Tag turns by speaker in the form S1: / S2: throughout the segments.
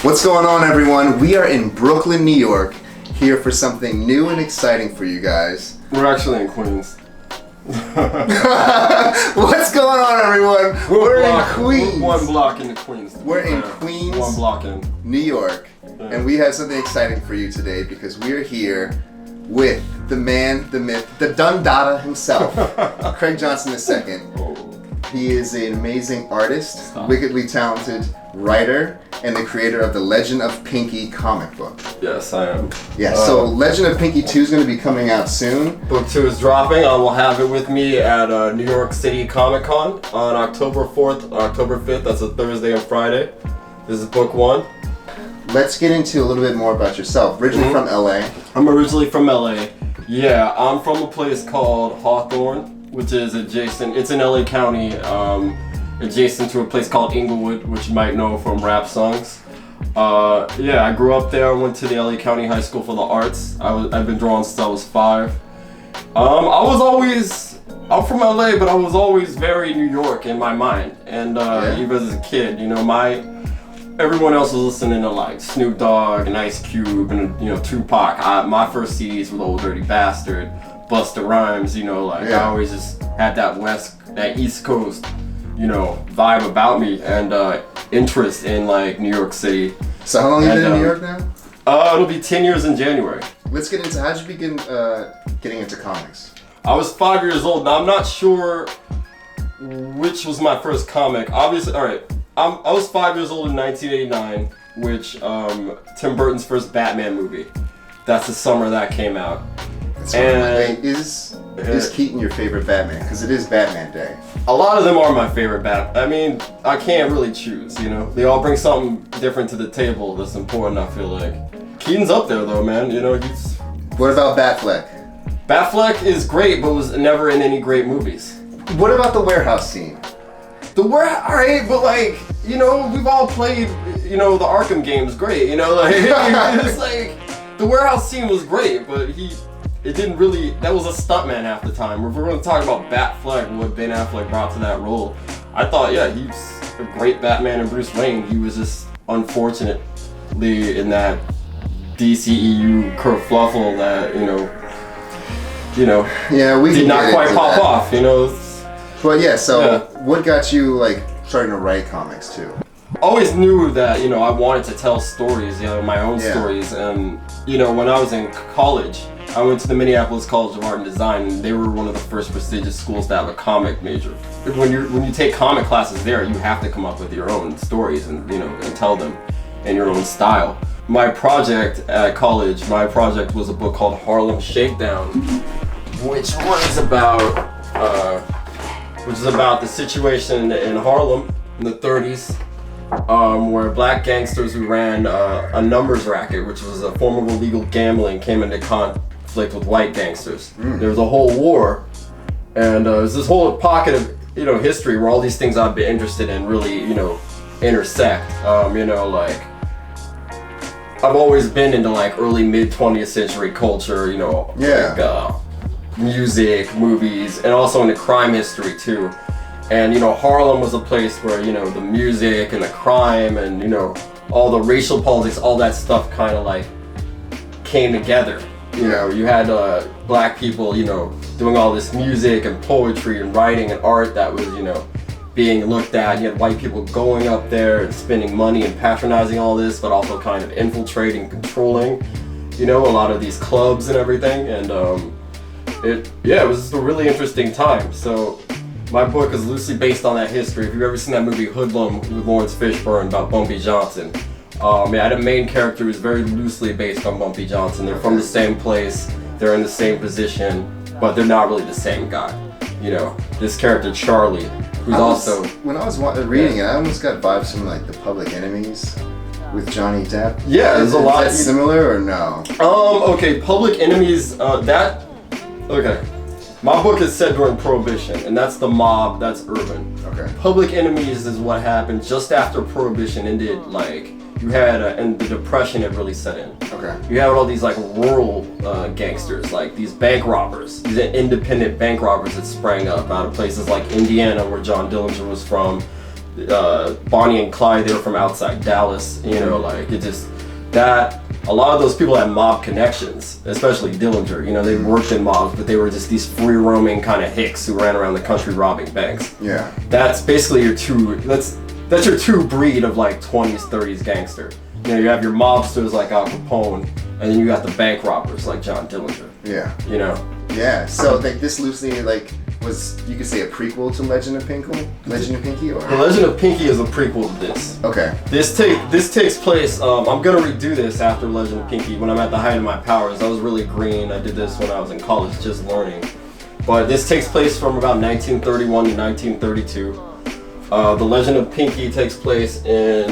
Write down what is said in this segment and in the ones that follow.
S1: What's going on, everyone? We are in Brooklyn, New York, here for something new and exciting for you guys.
S2: We're actually in Queens.
S1: What's going on, everyone? We're in Queens.
S2: We're one block into Queens.
S1: We're in Queens,
S2: one block in
S1: New York, and we have something exciting for you today because we're here with the man, the myth, the Dundada himself, Craig Johnson II. He is an amazing artist, wickedly talented writer, and the creator of the Legend of Pinky comic book.
S2: Yes, I am.
S1: Yeah, so Legend of Pinky 2 is going to be coming out soon.
S2: Book 2 is dropping. I will have it with me at New York City Comicon on October 4th, October 5th. That's a Thursday and Friday. This is book 1.
S1: Let's get into a little bit more about yourself. Originally from LA.
S2: I'm originally from LA. Yeah, I'm from a place called Hawthorne, which is adjacent. It's in LA County, adjacent to a place called Inglewood, which you might know from rap songs. Yeah, I grew up there. Went to the LA County High School for the Arts. I've been drawing since I was 5. I'm from LA, but I was always very New York in my mind. And even as a kid, you know, everyone else was listening to like Snoop Dogg and Ice Cube and Tupac. My first CDs were Old Dirty Bastard, Busta Rhymes. I always just had that East Coast, vibe about me and interest in like New York City.
S1: So how long have you been in New York now?
S2: It'll be 10 years in January.
S1: Let's get into how'd you begin getting into comics?
S2: I was 5 years old. Now I'm not sure which was my first comic. Obviously, all right. I was 5 years old in 1989, which Tim Burton's first Batman movie. That's the summer that came out.
S1: Is Keaton your favorite Batman? Because it is Batman Day.
S2: A lot of them are my favorite Batman. I mean, I can't really choose, They all bring something different to the table that's important, I feel like. Keaton's up there though, man. He's...
S1: What about Batfleck?
S2: Batfleck is great, but was never in any great movies.
S1: What about the warehouse scene?
S2: Alright, but we've all played, the Arkham games great, it's like, the warehouse scene was great, but it didn't really, that was a stuntman half the time. If we're going to talk about Batfleck and what Ben Affleck brought to that role, I thought, yeah, he's a great Batman and Bruce Wayne. He was just unfortunately in that DCEU kerfluffle that,
S1: we
S2: did not quite pop off,
S1: Well, what got you starting to write comics too?
S2: Always knew that I wanted to tell stories, my own stories, and when I was in college, I went to the Minneapolis College of Art and Design, and they were one of the first prestigious schools to have a comic major. When you take comic classes there, you have to come up with your own stories and and tell them in your own style. My project at college, was a book called Harlem Shakedown, which was about the situation in Harlem in the 30s, where black gangsters who ran a numbers racket, which was a form of illegal gambling, came into conflict with white gangsters. There was a whole war, and there's this whole pocket of history where all these things I've been interested in really intersect. I've always been into early mid 20th century culture, music, movies, and also into crime history too. And Harlem was a place where the music and the crime and all the racial politics, all that stuff kind of came together. You had black people doing all this music and poetry and writing and art that was being looked at. You had white people going up there and spending money and patronizing all this, but also kind of infiltrating, controlling a lot of these clubs and everything. And it was just a really interesting time. So my book is loosely based on that history. If you've ever seen that movie Hoodlum with Lawrence Fishburne about Bumpy Johnson, I had a main character who's very loosely based on Bumpy Johnson. They're from the same place, they're in the same position, but they're not really the same guy. This character Charlie, who's
S1: when I was reading it, I almost got vibes from the Public Enemies with Johnny Depp.
S2: Yeah, there's a lot.
S1: Is that similar or no?
S2: Okay, Public Enemies. Okay. My book is set during Prohibition, and that's the mob, that's urban.
S1: Okay.
S2: Public Enemies is what happened just after Prohibition ended, you had, and the Depression had really set in.
S1: Okay.
S2: You had all these rural gangsters, these bank robbers, these independent bank robbers that sprang up out of places like Indiana, where John Dillinger was from, Bonnie and Clyde, they were from outside Dallas, you know, like it just, that, a lot of those people had mob connections, especially Dillinger, you know, they worked in mobs, but they were just these free roaming kind of hicks who ran around the country robbing banks.
S1: Yeah.
S2: That's basically your two, that's your two breed of like 20s, 30s gangster. You know, you have your mobsters like Al Capone, and then you got the bank robbers like John Dillinger.
S1: Yeah.
S2: You know?
S1: Yeah, so like this loosely like was, you could say, a prequel to Legend of Pinky? Or?
S2: The Legend of Pinky is a prequel to this.
S1: Okay.
S2: This takes place, I'm gonna redo this after Legend of Pinky when I'm at the height of my powers. I was really green, I did this when I was in college just learning. But this takes place from about 1931 to 1932. The Legend of Pinky takes place in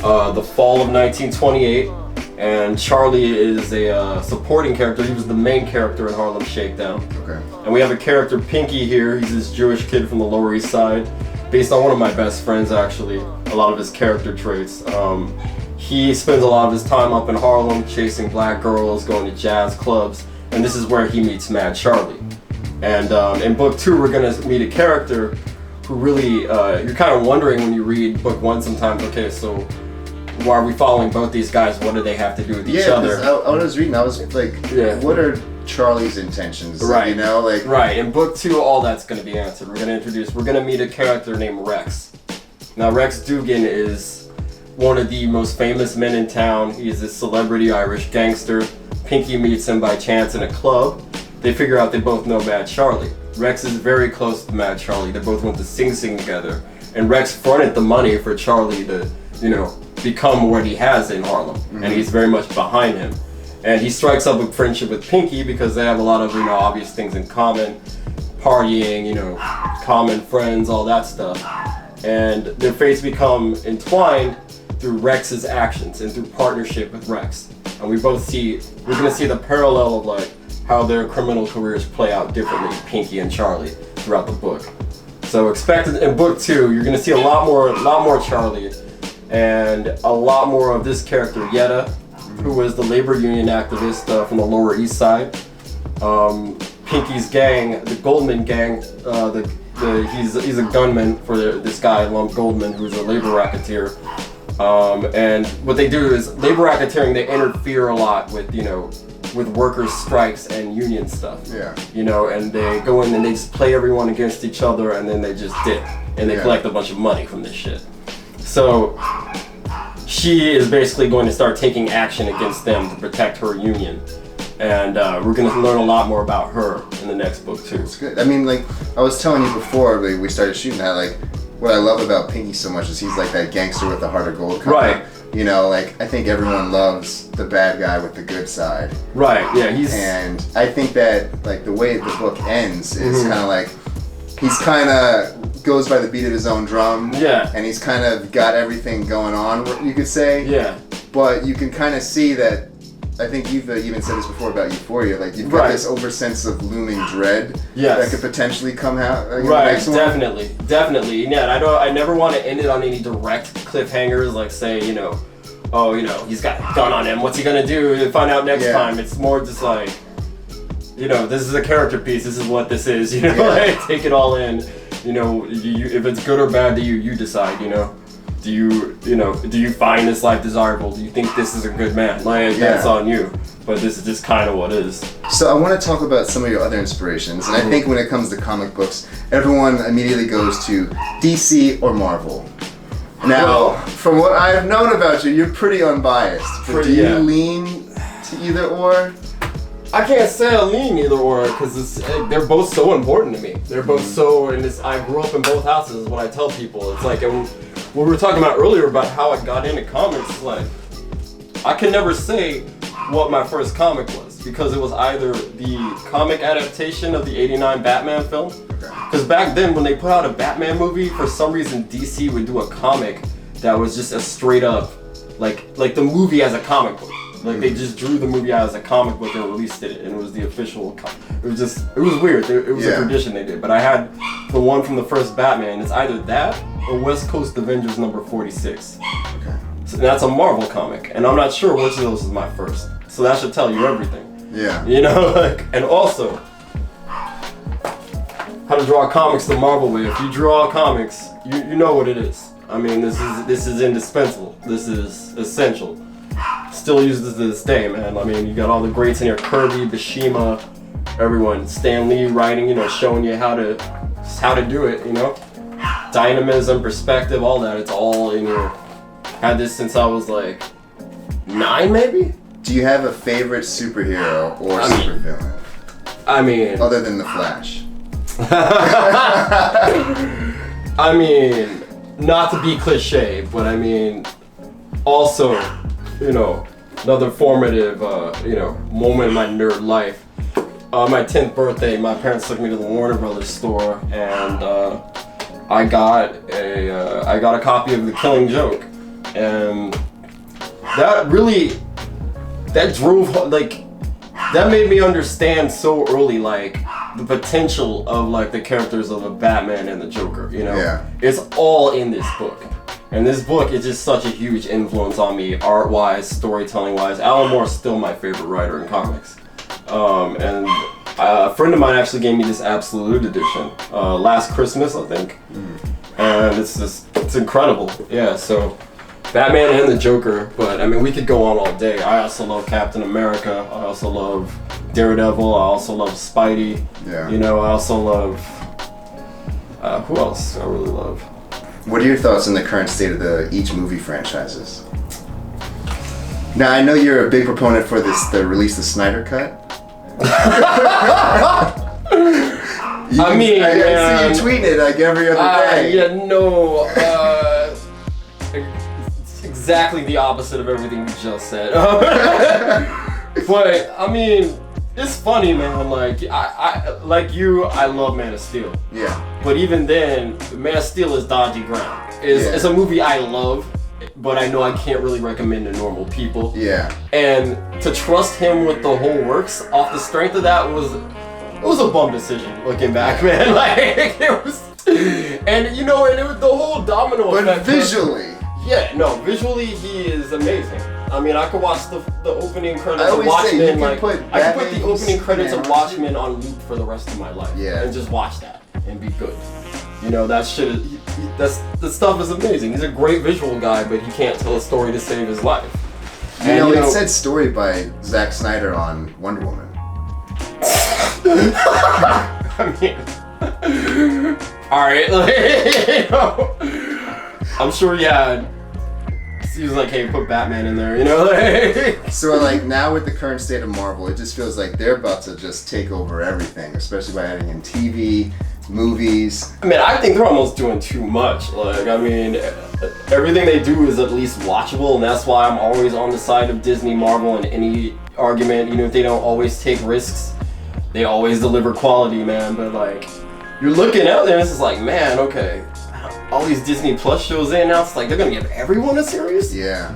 S2: the fall of 1928. And Charlie is a supporting character. He was the main character in Harlem Shakedown.
S1: Okay.
S2: And we have a character, Pinky, here. He's this Jewish kid from the Lower East Side, based on one of my best friends, actually. A lot of his character traits. He spends a lot of his time up in Harlem, chasing black girls, going to jazz clubs, and this is where he meets Mad Charlie. And in book 2, we're gonna meet a character who really, you're kind of wondering when you read book 1 sometimes, okay, so why are we following both these guys? What do they have to do with each other?
S1: I was reading, I was like, what are Charlie's intentions?
S2: Right.
S1: You know, like.
S2: Right. In book 2, all that's going to be answered. We're going to meet a character named Rex. Now, Rex Dugan is one of the most famous men in town. He's a celebrity Irish gangster. Pinky meets him by chance in a club. They figure out they both know Mad Charlie. Rex is very close to Mad Charlie. They both went to Sing Sing together. And Rex fronted the money for Charlie to, you know, become what he has in Harlem, and he's very much behind him. And he strikes up a friendship with Pinky because they have a lot of, you know, obvious things in common, partying, you know, common friends, all that stuff. And their fates become entwined through Rex's actions and through partnership with Rex. And we're gonna see the parallel of like how their criminal careers play out differently, Pinky and Charlie, throughout the book. So expect in book 2, you're gonna see a lot more Charlie, and a lot more of this character, Yetta, who was the labor union activist from the Lower East Side. Pinky's gang, the Goldman gang, he's a gunman for this guy, Lump Goldman, who's a labor racketeer. And what they do is, labor racketeering, they interfere a lot with, you know, with workers' strikes and union stuff.
S1: Yeah.
S2: You know, and they go in and they just play everyone against each other, and then they just dip, and they collect a bunch of money from this shit. So she is basically going to start taking action against them to protect her union. And we're going to learn a lot more about her in the next book too.
S1: It's good. I mean, like I was telling you before we started shooting that, like what I love about Pinky so much is he's like that gangster with the heart of gold.
S2: Right.
S1: You know, like I think everyone loves the bad guy with the good side.
S2: Right. Yeah.
S1: And I think that like the way the book ends is kind of like he's kind of goes by the beat of his own drum.
S2: Yeah.
S1: And he's kind of got everything going on, you could say.
S2: Yeah.
S1: But you can kind of see that. I think you've even said this before about Euphoria. Like you've got this over sense of looming dread that could potentially come out. Like,
S2: right,
S1: in the next
S2: definitely,
S1: one.
S2: Definitely. Yeah, I never want to end it on any direct cliffhangers, like say, you know, oh, you know, he's got a gun on him. What's he gonna do? And find out next time. It's more just like, you know, this is a character piece. This is what this is. You know, like, take it all in. You know, if it's good or bad to you, you decide. You know. Do you find this life desirable? Do you think this is a good man? Like, that's on you. But this is just kind of what is.
S1: So I want to talk about some of your other inspirations. And I think when it comes to comic books, everyone immediately goes to DC or Marvel. Now, from what I've known about you, you're pretty unbiased. But do you lean to either or?
S2: I can't say I lean either or because they're both so important to me. They're both so, and I grew up in both houses is what I tell people. It's like, and what we were talking about earlier about how I got into comics, is like, I can never say what my first comic was because it was either the comic adaptation of the '89 Batman film. Because back then when they put out a Batman movie, for some reason DC would do a comic that was just a straight up, like the movie as a comic book. Like they just drew the movie out as a comic book and released it, and it was the official. It was weird. It was a tradition they did. But I had the one from the first Batman. It's either that or West Coast Avengers number 46.
S1: Okay.
S2: So that's a Marvel comic, and I'm not sure which of those is my first. So that should tell you everything.
S1: Yeah.
S2: You know, like, and also how to draw comics the Marvel way. If you draw comics, you know what it is. I mean, this is indispensable. This is essential. Still used to this day, man. I mean, you got all the greats in here: Kirby, Bashima, everyone. Stan Lee writing, showing you how to do it. Dynamism, perspective, all that. It's all in here. Had this since I was like 9, maybe.
S1: Do you have a favorite superhero or supervillain?
S2: I mean,
S1: other than the Flash.
S2: I mean, not to be cliche, but I mean, also, another formative, moment in my nerd life. On my 10th birthday, my parents took me to the Warner Brothers store, and I got a copy of The Killing Joke, and that made me understand so early, like, the potential of, like, the characters of the Batman and the Joker,
S1: Yeah.
S2: It's all in this book. And this book is just such a huge influence on me, art-wise, storytelling-wise. Alan Moore's still my favorite writer in comics. And a friend of mine actually gave me this Absolute edition last Christmas, I think. And it's incredible. Yeah, so Batman and the Joker, but I mean, we could go on all day. I also love Captain America. I also love Daredevil. I also love Spidey.
S1: Yeah.
S2: I also love, who else I really love?
S1: What are your thoughts on the current state of each movie franchises? Now, I know you're a big proponent for the release of the Snyder Cut. I see you tweeting it like every other day.
S2: It's exactly the opposite of everything you just said. But I mean, it's funny, man. Like I love Man of Steel.
S1: Yeah.
S2: But even then, Man of Steel is dodgy ground. It's a movie I love, but I know I can't really recommend to normal people.
S1: Yeah.
S2: And to trust him with the whole works off the strength of that was a bum decision looking back, man. Like it was, and it was the whole domino effect.
S1: But visually.
S2: Visually he is amazing. I mean, I could watch the opening credits of
S1: I
S2: Watchmen.
S1: could put
S2: the opening credits of Watchmen on loop for the rest of my life.
S1: Yeah.
S2: And just watch that and be good. That shit. The stuff is amazing. He's a great visual guy, but he can't tell a story to save his life.
S1: It said story by Zack Snyder on Wonder Woman.
S2: I mean, all right. I'm sure he was like, hey, put Batman in there,
S1: So like now with the current state of Marvel, it just feels like they're about to just take over everything, especially by adding in TV, movies.
S2: I mean, I think they're almost doing too much. Like, I mean, everything they do is at least watchable, and that's why I'm always on the side of Disney, Marvel in any argument. If they don't always take risks, they always deliver quality, man. But like, you're looking out there and it's just like, man, okay, all these Disney Plus shows in now, it's like they're gonna give everyone a series?
S1: Yeah.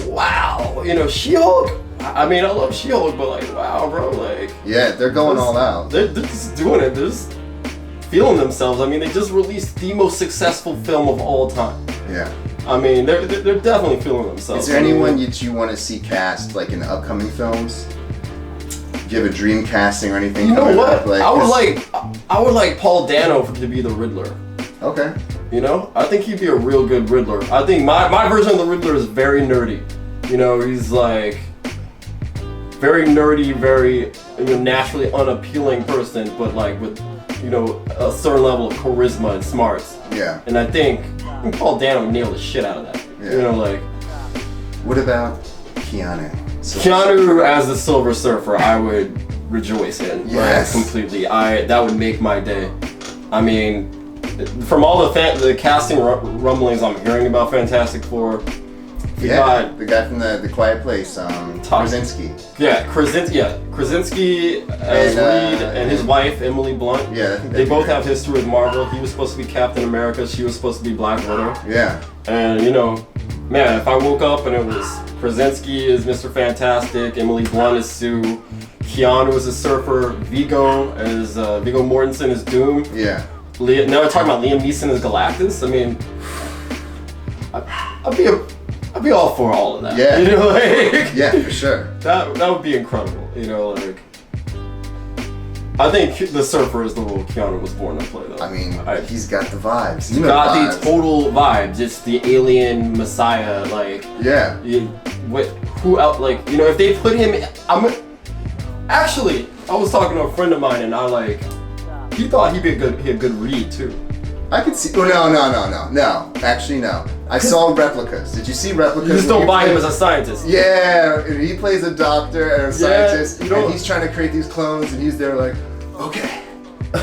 S2: Wow. She-Hulk. I mean, I love She-Hulk, but like, wow, bro, like.
S1: Yeah, they're going all out.
S2: They're just doing it. They're just feeling themselves. I mean, they just released the most successful film of all time.
S1: Yeah.
S2: I mean, they're definitely feeling themselves.
S1: Is there anyone that you want to see cast like in the upcoming films? Do you have a dream casting or anything?
S2: You know what? I would like Paul Dano to be the Riddler.
S1: Okay.
S2: I think he'd be a real good Riddler. I think my version of the Riddler is very nerdy. He's like very nerdy, very naturally unappealing person, but like with a certain level of charisma and smarts.
S1: Yeah.
S2: And I think Paul Dano nailed the shit out of that.
S1: Yeah. What about Keanu?
S2: Keanu as the Silver Surfer, I would rejoice in.
S1: Yes.
S2: Completely. That would make my day. I mean, from all the casting rumblings I'm hearing about Fantastic Four,
S1: the guy from the Quiet Place, Krasinski.
S2: Krasinski as Reed and his wife Emily Blunt.
S1: Yeah,
S2: they both have history with Marvel. He was supposed to be Captain America. She was supposed to be Black Widow.
S1: Yeah.
S2: And man, if I woke up and it was Krasinski is Mr. Fantastic, Emily Blunt is Sue, Keanu is a Surfer, Viggo Mortensen is Doom.
S1: Yeah.
S2: Now we're talking about Liam Neeson as Galactus. I mean, I'd be all for all of that.
S1: Yeah. Yeah, for sure.
S2: That would be incredible. I think the Surfer is the role Keanu was born to play, though.
S1: I mean, he's got the vibes.
S2: He's got the total vibes. It's the alien messiah, like.
S1: Yeah.
S2: Who else? Like, you know, if they put him, actually, I was talking to a friend of mine, and he thought he'd be a good read too.
S1: I could see. Oh no! Actually, no. I saw replicas. Did you see replicas?
S2: You just don't buy him as a scientist.
S1: Yeah, he plays a doctor and a scientist,
S2: you know,
S1: and he's trying to create these clones, and he's there like, okay.
S2: See,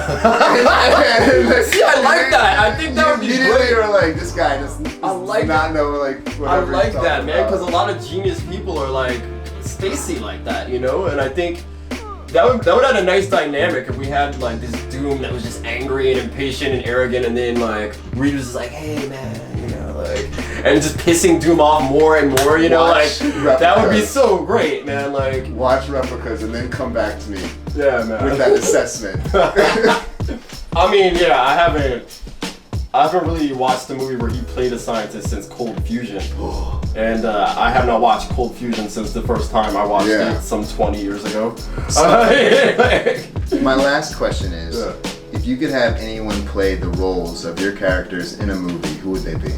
S2: I like that. I think that would be great.
S1: You're like, this guy does not know like whatever.
S2: I like that, man, because a lot of genius people are like spacey like that, you know, and I think. That would add a nice dynamic if we had like this Doom that was just angry and impatient and arrogant, and then like Reed was just like, hey man, you know, like, and just pissing Doom off more and more, you know, like that would be so great, man. Like,
S1: watch replicas and then come back to me.
S2: Yeah, man.
S1: With that assessment.
S2: I mean, yeah, I haven't really watched the movie where he played a scientist since Cold Fusion. And I have not watched Cold Fusion since the first time I watched it some 20 years ago.
S1: My last question is, if you could have anyone play the roles of your characters in a movie, who would they be?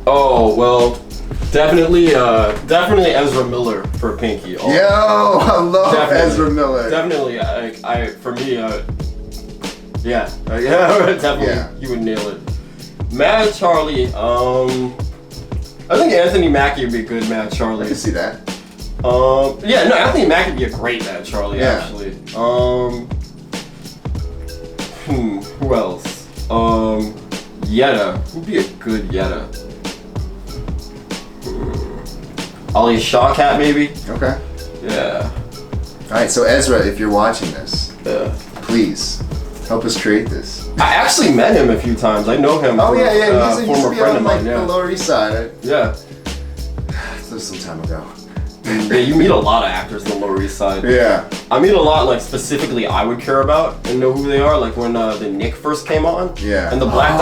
S2: Oh, well, definitely Ezra Miller for Pinky. Oh,
S1: yo, I love Ezra Miller.
S2: Definitely, for me, definitely, he would nail it. Mad Charlie, I think Anthony Mackie would be a good Mad Charlie.
S1: I can see that.
S2: Anthony Mackie would be a great Mad Charlie, actually. Who else? Yetta. Who'd be a good Yetta? Ali Shawkat, maybe?
S1: Okay.
S2: Yeah.
S1: Alright, so Ezra, if you're watching this, please help us create this.
S2: I actually met him a few times. I know him.
S1: Oh, yeah. He's a
S2: former friend of mine.
S1: The Lower East Side.
S2: Yeah.
S1: This was some time ago.
S2: Yeah, you meet a lot of actors on the Lower East Side.
S1: Yeah.
S2: I meet a lot, like, specifically I would care about and know who they are, like when the Nick first came on.
S1: Yeah.
S2: And the Black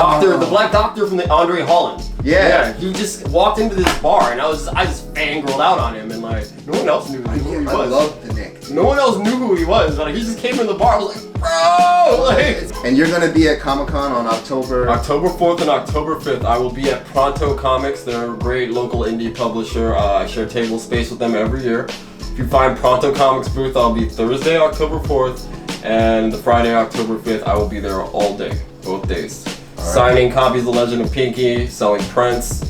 S2: Doctor from the Andre Holland.
S1: Yeah.
S2: He just walked into this bar and I just fangirled out on him, and like no one else knew who he was.
S1: I love the Nick.
S2: No one else knew who he was, but like, he just came in the bar. I was like, bro, like.
S1: And you're gonna be at Comicon on October
S2: 4th and October 5th. I will be at Pronto Comics. They're a great local indie publisher. I share table space with them every year. If you find Pronto Comics booth, I'll be Thursday, October 4th, and the Friday, October 5th. I will be there all day, both days. Right. Signing copies of The Legend of Pinky, selling prints,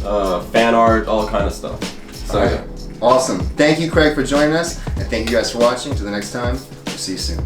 S2: fan art, all kind of stuff. So
S1: yeah. Awesome. Thank you, Craig, for joining us, and thank you guys for watching. Till the next time, we'll see you soon.